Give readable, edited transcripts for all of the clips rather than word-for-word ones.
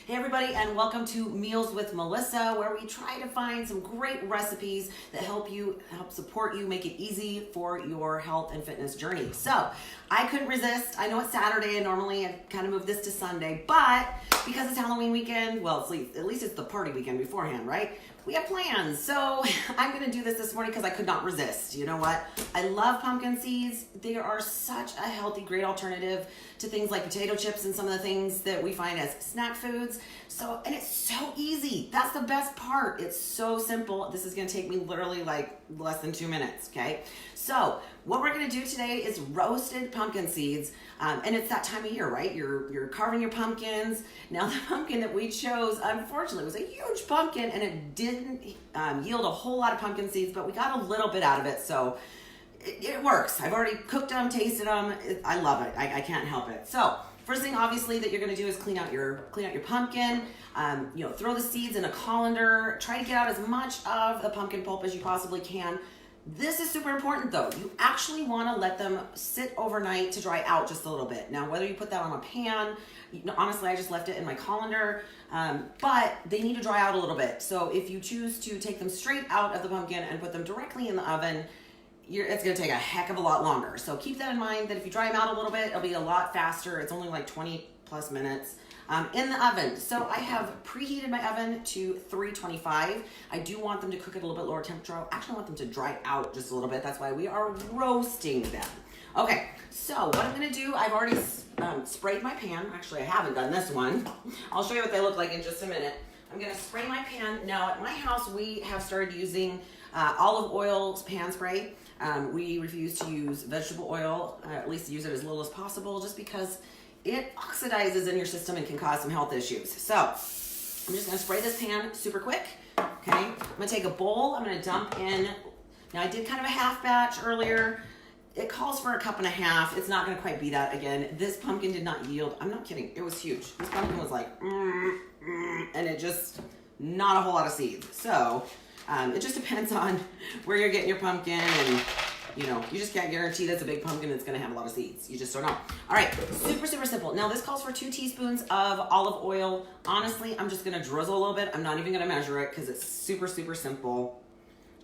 Hey everybody, and welcome to Meals with Melissa, where we try to find some great recipes that help support you, make it easy for your health and fitness journey. So I couldn't resist. I know it's Saturday and normally I kind of moved this to Sunday, but because it's Halloween weekend, well, at least it's the party weekend beforehand, right? We have plans. So I'm gonna do this morning because I could not resist. You know what? I love pumpkin seeds. They are such a healthy, great alternative to things like potato chips and some of the things that we find as snack foods. So, and it's so easy. That's the best part. It's so simple. This is gonna take me literally like less than 2 minutes, okay? So what we're gonna do today is roasted pumpkin seeds. And it's that time of year, right? You're carving your pumpkins. Now the pumpkin that we chose, unfortunately, was a huge pumpkin and it didn't yield a whole lot of pumpkin seeds, but we got a little bit out of it. So it works. I've already cooked them, tasted them. I love it. I can't help it. So first thing, obviously, that you're going to do is clean out your pumpkin. Throw the seeds in a colander. Try to get out as much of the pumpkin pulp as you possibly can. This is super important though. You actually want to let them sit overnight to dry out just a little bit. Now, whether you put that on a pan, honestly, I just left it in my colander, but they need to dry out a little bit. So if you choose to take them straight out of the pumpkin and put them directly in the oven, it's going to take a heck of a lot longer. So keep that in mind, that if you dry them out a little bit, it'll be a lot faster. It's only like 20 plus minutes in the oven. So I have preheated my oven to 325. I do want them to cook at a little bit lower temperature. I actually want them to dry out just a little bit. That's why we are roasting them. Okay, so what I'm going to do, I've already sprayed my pan. Actually, I haven't done this one. I'll show you what they look like in just a minute. I'm going to spray my pan. Now, at my house, we have started using olive oil pan spray. We refuse to use vegetable oil, at least use it as little as possible, just because it oxidizes in your system and can cause some health issues. So I'm just gonna spray this pan super quick, okay? I'm gonna take a bowl, I'm gonna dump in, now I did kind of a half batch earlier. It calls for a cup and a half. It's not gonna quite be that again. This pumpkin did not yield, I'm not kidding, it was huge. This pumpkin was like, and it just, not a whole lot of seeds. So it just depends on where you're getting your pumpkin, and you just can't guarantee that's a big pumpkin that's gonna have a lot of seeds. You just don't know. All right, super, super simple. Now this calls for 2 teaspoons of olive oil. Honestly, I'm just gonna drizzle a little bit. I'm not even gonna measure it because it's super, super simple.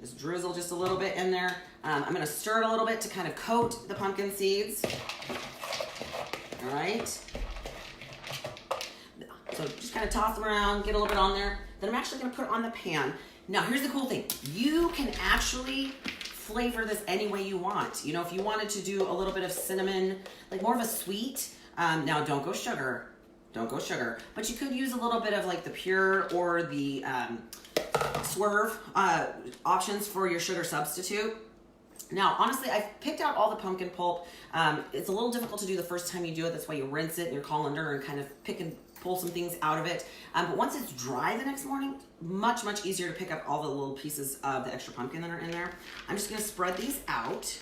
Just drizzle just a little bit in there. I'm gonna stir it a little bit to kind of coat the pumpkin seeds. All right. So just kind of toss them around, get a little bit on there. Then I'm actually gonna put it on the pan. Now here's the cool thing. You can actually flavor this any way you want. If you wanted to do a little bit of cinnamon, like more of a sweet, now don't go sugar, but you could use a little bit of like the pure or the swerve options for your sugar substitute. Now, honestly, I've picked out all the pumpkin pulp. It's a little difficult to do the first time you do it. That's why you rinse it in your colander and kind of pick and pull some things out of it. But once it's dry the next morning, much, much easier to pick up all the little pieces of the extra pumpkin that are in there. I'm just gonna spread these out.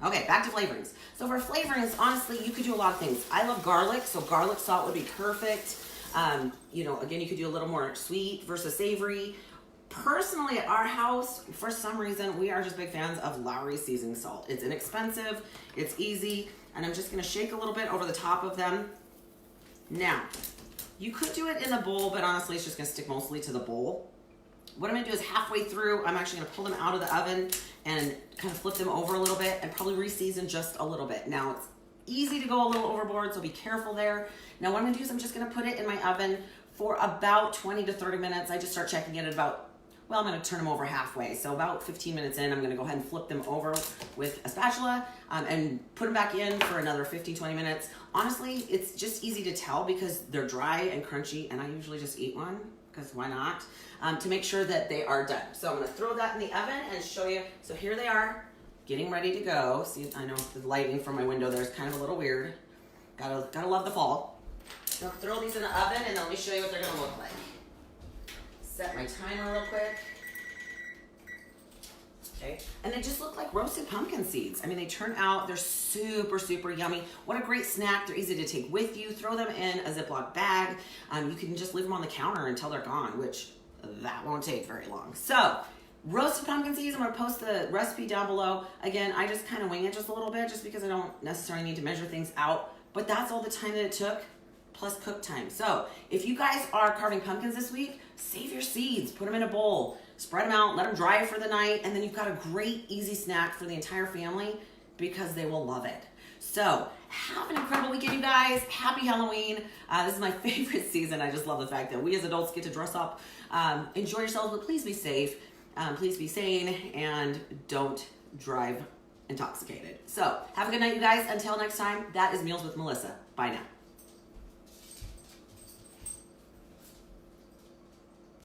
Okay, back to flavorings. So for flavorings, honestly, you could do a lot of things. I love garlic, so garlic salt would be perfect. Again, you could do a little more sweet versus savory. Personally, at our house, for some reason, we are just big fans of Lowry seasoning salt. It's inexpensive, it's easy, and I'm just gonna shake a little bit over the top of them. Now, you could do it in a bowl, but honestly, it's just gonna stick mostly to the bowl. What I'm gonna do is halfway through, I'm actually gonna pull them out of the oven and kind of flip them over a little bit and probably re-season just a little bit. Now, it's easy to go a little overboard, so be careful there. Now, what I'm gonna do is I'm just gonna put it in my oven for about 20 to 30 minutes. I just start checking it at about, I'm gonna turn them over halfway. So about 15 minutes in, I'm gonna go ahead and flip them over with a spatula and put them back in for another 15, 20 minutes. Honestly, it's just easy to tell because they're dry and crunchy, and I usually just eat one, because why not? To make sure that they are done. So I'm gonna throw that in the oven and show you. So here they are, getting ready to go. See, I know the lighting from my window there is kind of a little weird. Gotta love the fall. So I'll throw these in the oven and then let me show you what they're gonna look like. Set my timer real quick. Okay, and they just look like roasted pumpkin seeds. I mean, they turn out, they're super, super yummy. What a great snack. They're easy to take with you. Throw them in a Ziploc bag. You can just leave them on the counter until they're gone, which that won't take very long. So, roasted pumpkin seeds, I'm gonna post the recipe down below. Again, I just kind of wing it just a little bit just because I don't necessarily need to measure things out, but that's all the time that it took. plus cook time. So if you guys are carving pumpkins this week, save your seeds, put them in a bowl, spread them out, let them dry for the night, and then you've got a great easy snack for the entire family because they will love it. So have an incredible weekend, you guys. Happy Halloween. This is my favorite season. I just love the fact that we as adults get to dress up. Enjoy yourselves, but please be safe. Please be sane and don't drive intoxicated. So have a good night, you guys. Until next time, that is Meals with Melissa. Bye now.